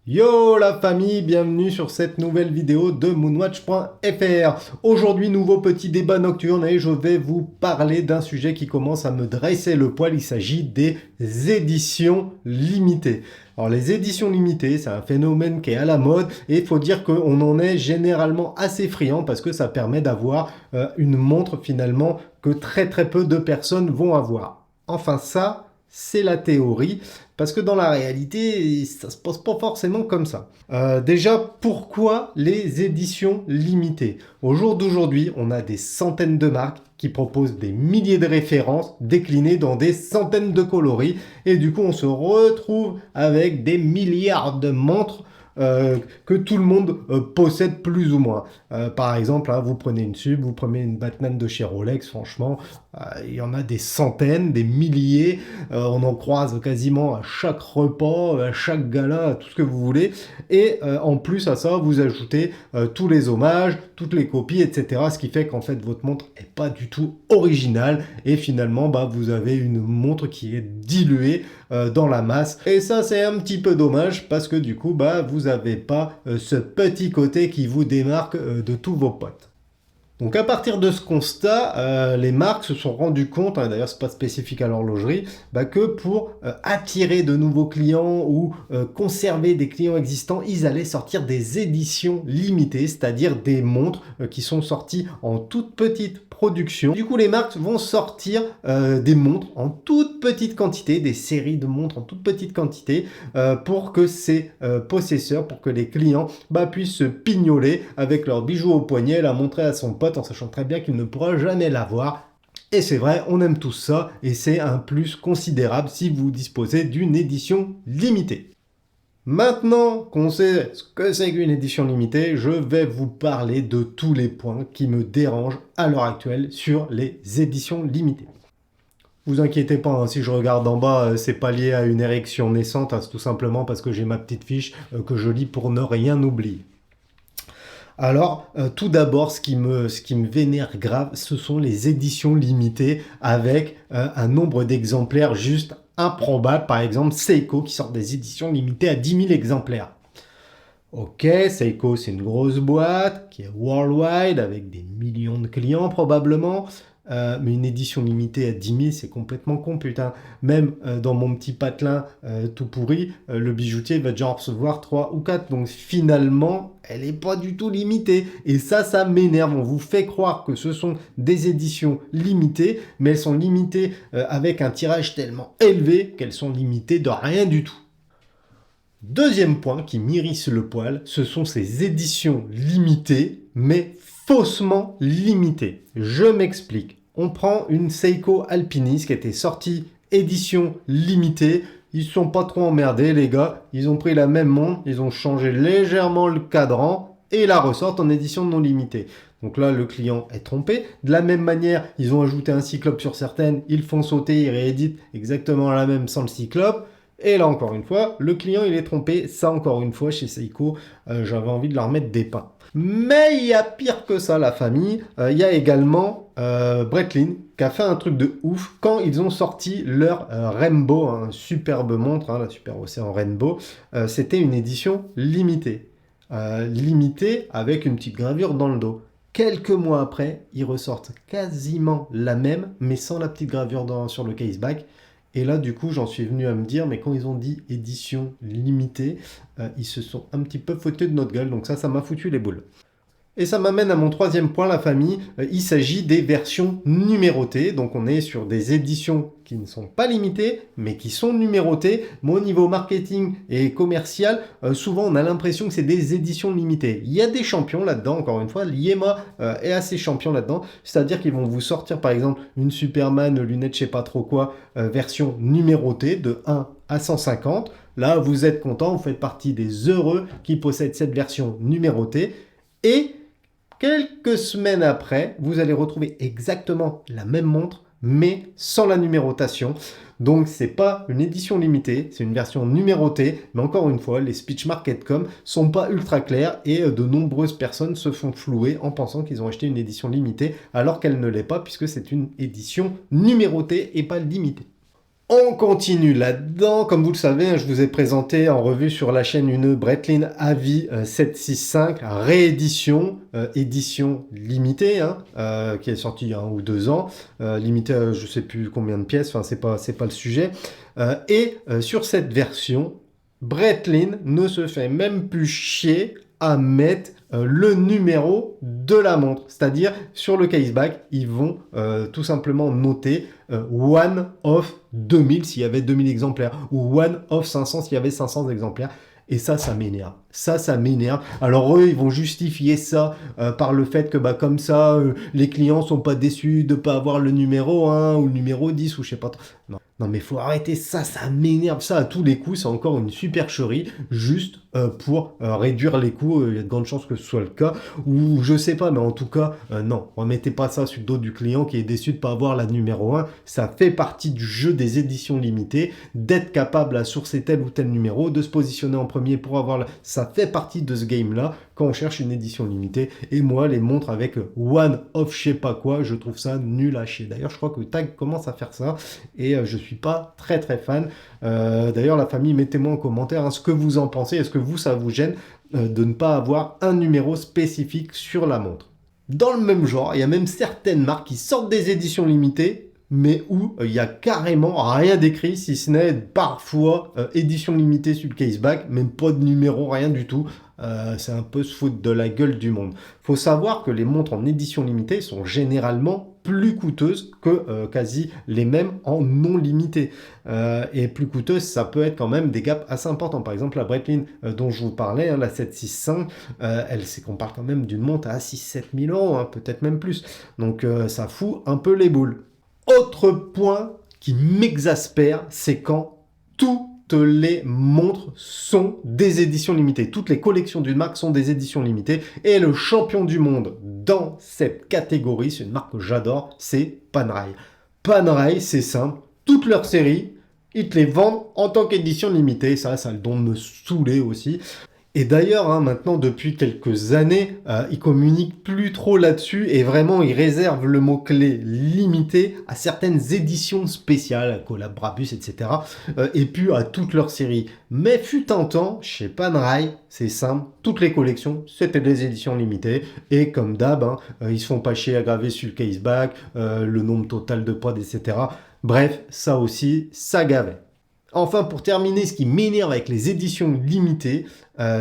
Yo la famille, bienvenue sur cette nouvelle vidéo de moonwatch.fr. Aujourd'hui, nouveau petit débat nocturne et je vais vous parler d'un sujet qui commence à me dresser le poil. Il s'agit des éditions limitées. Alors les éditions limitées, c'est un phénomène qui est à la mode et il faut dire qu'on en est généralement assez friand parce que ça permet d'avoir une montre finalement que très peu de personnes vont avoir. Enfin ça, c'est la théorie. Parce que dans la réalité, ça se passe pas forcément comme ça. Déjà, pourquoi les éditions limitées? Au jour d'aujourd'hui, on a des centaines de marques qui proposent des milliers de références déclinées dans des centaines de coloris. Et du coup, on se retrouve avec des milliards de montres que tout le monde possède plus ou moins. Par exemple, vous prenez une Sub, vous prenez une Batman de chez Rolex, franchement, il y en a des centaines, des milliers, on en croise quasiment à chaque repas, à chaque gala, à tout ce que vous voulez. Et en plus à ça, vous ajoutez tous les hommages, toutes les copies, etc. Ce qui fait qu'en fait, votre montre n'est pas du tout originale. Et finalement, vous avez une montre qui est diluée dans la masse. Et ça, c'est un petit peu dommage parce que du coup, vous n'avez pas ce petit côté qui vous démarque de tous vos potes. Donc à partir de ce constat, les marques se sont rendues compte, d'ailleurs c'est pas spécifique à l'horlogerie, que pour attirer de nouveaux clients ou conserver des clients existants, ils allaient sortir des éditions limitées, c'est-à-dire des montres qui sont sorties en toute petite production. Du coup, les marques vont sortir des montres en toute petite quantité, des séries de montres en toute petite quantité, pour que ces possesseurs, pour que les clients puissent se pignoler avec leurs bijoux au poignet, la montrer à son pote en sachant très bien qu'il ne pourra jamais l'avoir. Et c'est vrai, on aime tous ça, et c'est un plus considérable si vous disposez d'une édition limitée. Maintenant qu'on sait ce que c'est qu'une édition limitée, je vais vous parler de tous les points qui me dérangent à l'heure actuelle sur les éditions limitées. Vous inquiétez pas, si je regarde en bas, c'est pas lié à une érection naissante, c'est tout simplement parce que j'ai ma petite fiche que je lis pour ne rien oublier. Alors, tout d'abord, ce qui me vénère grave, ce sont les éditions limitées avec un nombre d'exemplaires juste improbable. Par exemple, Seiko qui sort des éditions limitées à 10 000 exemplaires. Ok, Seiko, c'est une grosse boîte qui est worldwide avec des millions de clients probablement. Mais une édition limitée à 10 000, c'est complètement con, putain. Même dans mon petit patelin tout pourri, le bijoutier va déjà en recevoir 3 ou 4. Donc finalement, elle n'est pas du tout limitée. Et ça m'énerve. On vous fait croire que ce sont des éditions limitées, mais elles sont limitées avec un tirage tellement élevé qu'elles sont limitées de rien du tout. Deuxième point qui m'irrisse le poil, ce sont ces éditions limitées, mais faussement limitées. Je m'explique. On prend une Seiko Alpiniste qui était sortie édition limitée. Ils ne sont pas trop emmerdés, les gars. Ils ont pris la même montre, ils ont changé légèrement le cadran et la ressortent en édition non limitée. Donc là, le client est trompé. De la même manière, ils ont ajouté un cyclope sur certaines, ils font sauter, ils rééditent exactement la même sans le cyclope. Et là, encore une fois, le client, il est trompé. Ça, encore une fois, chez Seiko, j'avais envie de leur mettre des pains. Mais il y a pire que ça, la famille. Il y a également Breitling qui a fait un truc de ouf quand ils ont sorti leur Rainbow, un superbe montre, la Super Océan Rainbow. C'était une édition limitée. Limitée avec une petite gravure dans le dos. Quelques mois après, ils ressortent quasiment la même, mais sans la petite gravure sur le caseback. Et là, du coup, j'en suis venu à me dire, mais quand ils ont dit édition limitée, ils se sont un petit peu foutus de notre gueule. Donc ça m'a foutu les boules. Et ça m'amène à mon troisième point, la famille. Il s'agit des versions numérotées. Donc on est sur des éditions qui ne sont pas limitées, mais qui sont numérotées. Mais au niveau marketing et commercial, souvent on a l'impression que c'est des éditions limitées. Il y a des champions là-dedans, encore une fois. L'IEMA est assez champion là-dedans. C'est-à-dire qu'ils vont vous sortir, par exemple, une Superman lunette, je sais pas trop quoi, version numérotée de 1 à 150. Là, vous êtes content, vous faites partie des heureux qui possèdent cette version numérotée. Et quelques semaines après, vous allez retrouver exactement la même montre, mais sans la numérotation. Donc c'est pas une édition limitée, c'est une version numérotée, mais encore une fois, les speech market.com sont pas ultra clairs et de nombreuses personnes se font flouer en pensant qu'ils ont acheté une édition limitée alors qu'elle ne l'est pas puisque c'est une édition numérotée et pas limitée. On continue là-dedans. Comme vous le savez, je vous ai présenté en revue sur la chaîne une Breitling Avi 765 réédition, édition limitée, qui est sortie il y a 1 ou 2 ans. Limitée à je sais plus combien de pièces, enfin c'est pas le sujet. Sur cette version, Breitling ne se fait même plus chier à mettre le numéro de la montre. C'est-à-dire, sur le caseback, ils vont tout simplement noter one of 2000 s'il y avait 2000 exemplaires, ou one of 500 s'il y avait 500 exemplaires. Et ça m'énerve. Ça m'énerve. Alors eux, ils vont justifier ça par le fait que comme ça, les clients sont pas déçus de pas avoir le numéro 1 ou le numéro 10 ou je sais pas. Non mais faut arrêter ça m'énerve. Ça à tous les coups, c'est encore une supercherie juste pour réduire les coûts. Il y a de grandes chances que ce soit le cas. Ou je sais pas, mais en tout cas, non. Remettez pas ça sur le dos du client qui est déçu de pas avoir la numéro 1. Ça fait partie du jeu des éditions limitées, d'être capable à sourcer tel ou tel numéro, de se positionner en premier pour avoir ça fait partie de ce game-là quand on cherche une édition limitée. Et moi, les montres avec one of je sais pas quoi, je trouve ça nul à chier. D'ailleurs, je crois que Tag commence à faire ça et je suis pas très fan. D'ailleurs, la famille, mettez-moi en commentaire ce que vous en pensez. Est-ce que ça vous gêne de ne pas avoir un numéro spécifique sur la montre? Dans le même genre, il y a même certaines marques qui sortent des éditions limitées, mais où il y a carrément rien d'écrit, si ce n'est parfois édition limitée sur le caseback, même pas de numéro, rien du tout. C'est un peu se foutre de la gueule du monde. Faut savoir que les montres en édition limitée sont généralement plus coûteuses que quasi les mêmes en non limité. Et plus coûteuses, ça peut être quand même des gaps assez importants. Par exemple, la Breitling dont je vous parlais, la 765, c'est qu'on parle quand même d'une montre à 6-7 000 euros, peut-être même plus. Donc ça fout un peu les boules. Autre point qui m'exaspère, c'est quand toutes les montres sont des éditions limitées. Toutes les collections d'une marque sont des éditions limitées. Et le champion du monde dans cette catégorie, c'est une marque que j'adore, c'est Panerai. Panerai, c'est simple. Toutes leurs séries, ils te les vendent en tant qu'édition limitée. Ça a le don de me saouler aussi. Et d'ailleurs, maintenant, depuis quelques années, ils communiquent plus trop là-dessus et vraiment, ils réservent le mot-clé limité à certaines éditions spéciales, Collab Brabus, etc. Et puis à toutes leurs séries. Mais fut un temps, chez Panerai, c'est simple, toutes les collections, c'était des éditions limitées. Et comme d'hab, ils se font pas chier à graver sur le caseback, le nombre total de pods, etc. Bref, ça aussi, ça gavait. Enfin, pour terminer, ce qui m'énerve avec les éditions limitées,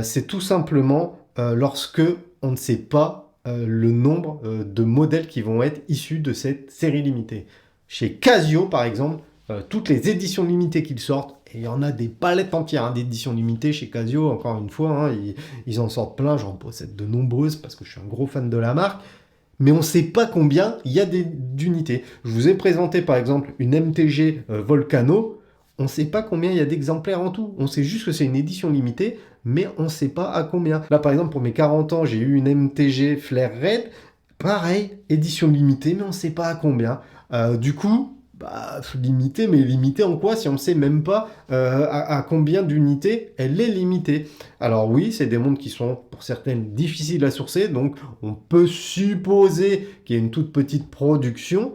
c'est tout simplement lorsque on ne sait pas le nombre de modèles qui vont être issus de cette série limitée. Chez Casio, par exemple, toutes les éditions limitées qu'ils sortent, et il y en a des palettes entières d'éditions limitées chez Casio, encore une fois, ils en sortent plein, j'en possède de nombreuses parce que je suis un gros fan de la marque. Mais on ne sait pas combien il y a d'unités. Je vous ai présenté par exemple une MTG Volcano. On ne sait pas combien il y a d'exemplaires en tout. On sait juste que c'est une édition limitée, mais on ne sait pas à combien. Là, par exemple, pour mes 40 ans, j'ai eu une MTG Flare Red. Pareil, édition limitée, mais on ne sait pas à combien. Du coup, limitée, mais limitée en quoi si on ne sait même pas à combien d'unités elle est limitée? Alors oui, c'est des montres qui sont, pour certaines, difficiles à sourcer, donc on peut supposer qu'il y a une toute petite production,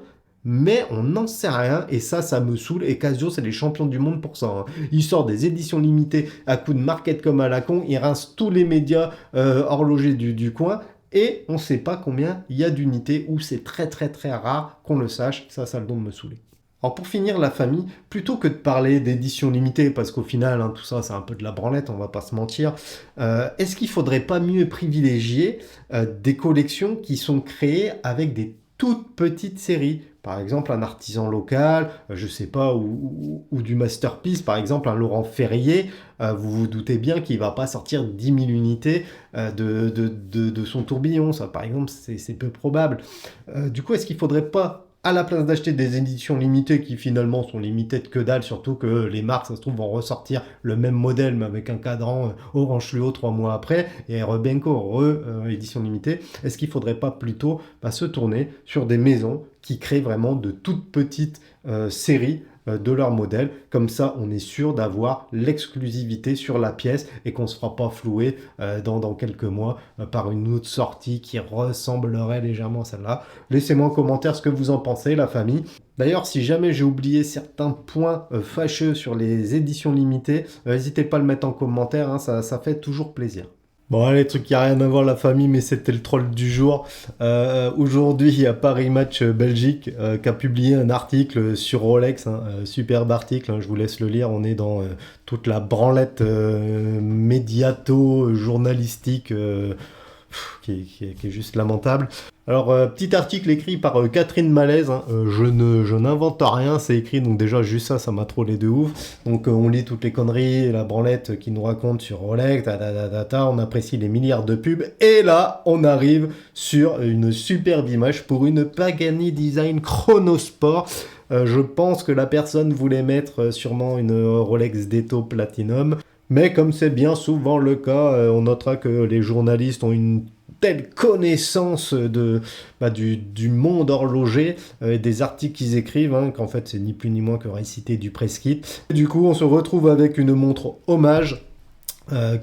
mais on n'en sait rien, et ça me saoule, et Casio, c'est les champions du monde pour ça. Ils sortent des éditions limitées à coup de market comme à la con, ils rincent tous les médias horlogers du coin, et on ne sait pas combien il y a d'unités, ou c'est très rare qu'on le sache, ça a le don de me saouler. Alors pour finir la famille, plutôt que de parler d'édition limitée, parce qu'au final tout ça c'est un peu de la branlette, on va pas se mentir, est-ce qu'il faudrait pas mieux privilégier des collections qui sont créées avec des toutes petites séries? Par exemple, un artisan local, je sais pas, ou du masterpiece, par exemple, un Laurent Ferrier, vous vous doutez bien qu'il va pas sortir 10 000 unités de son tourbillon. Ça, par exemple, c'est peu probable. Du coup, est-ce qu'il faudrait pas, à la place d'acheter des éditions limitées qui finalement sont limitées de que dalle, surtout que les marques, ça se trouve, vont ressortir le même modèle, mais avec un cadran orange fluo 3 mois après, et Rebenco, édition limitée, est-ce qu'il faudrait pas plutôt se tourner sur des maisons qui créent vraiment de toutes petites séries de leur modèle. Comme ça, on est sûr d'avoir l'exclusivité sur la pièce et qu'on ne se fera pas flouer dans quelques mois par une autre sortie qui ressemblerait légèrement à celle-là. Laissez-moi en commentaire ce que vous en pensez, la famille. D'ailleurs, si jamais j'ai oublié certains points fâcheux sur les éditions limitées, n'hésitez pas à le mettre en commentaire, hein, ça fait toujours plaisir. Bon, les trucs qui n'ont rien à voir la famille, mais c'était le troll du jour. Aujourd'hui, il y a Paris Match Belgique qui a publié un article sur Rolex, hein, superbe article, hein, je vous laisse le lire. On est dans toute la branlette médiato-journalistique qui est juste lamentable. Alors, petit article écrit par Catherine Malaise, hein, je n'invente rien, c'est écrit, donc déjà juste ça m'a trollé de ouf. Donc on lit toutes les conneries, la branlette qui nous raconte sur Rolex, on apprécie les milliards de pubs, et là on arrive sur une superbe image pour une Pagani Design Chronosport. Je pense que la personne voulait mettre sûrement une Rolex Detto Platinum, mais comme c'est bien souvent le cas, on notera que les journalistes ont une telle connaissance du monde horloger, des articles qu'ils écrivent, hein, qu'en fait c'est ni plus ni moins que réciter du press kit. Et du coup, on se retrouve avec une montre hommage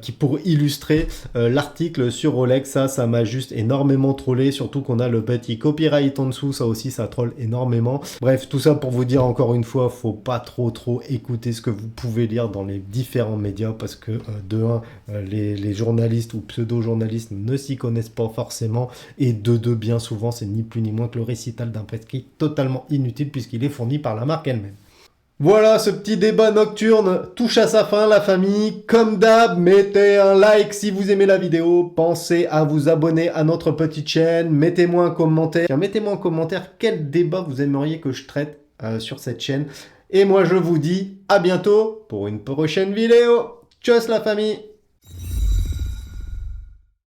qui pour illustrer l'article sur Rolex. Ça m'a juste énormément trollé, surtout qu'on a le petit copyright en dessous, ça aussi ça troll énormément. Bref, tout ça pour vous dire encore une fois, faut pas trop écouter ce que vous pouvez lire dans les différents médias, parce que de un, les journalistes ou pseudo-journalistes ne s'y connaissent pas forcément, et de deux, bien souvent c'est ni plus ni moins que le récital d'un press kit totalement inutile puisqu'il est fourni par la marque elle-même. Voilà, ce petit débat nocturne touche à sa fin, la famille. Comme d'hab, mettez un like si vous aimez la vidéo. Pensez à vous abonner à notre petite chaîne. Mettez-moi un commentaire. Mettez-moi en commentaire quel débat vous aimeriez que je traite sur cette chaîne. Et moi, je vous dis à bientôt pour une prochaine vidéo. Tchuss la famille!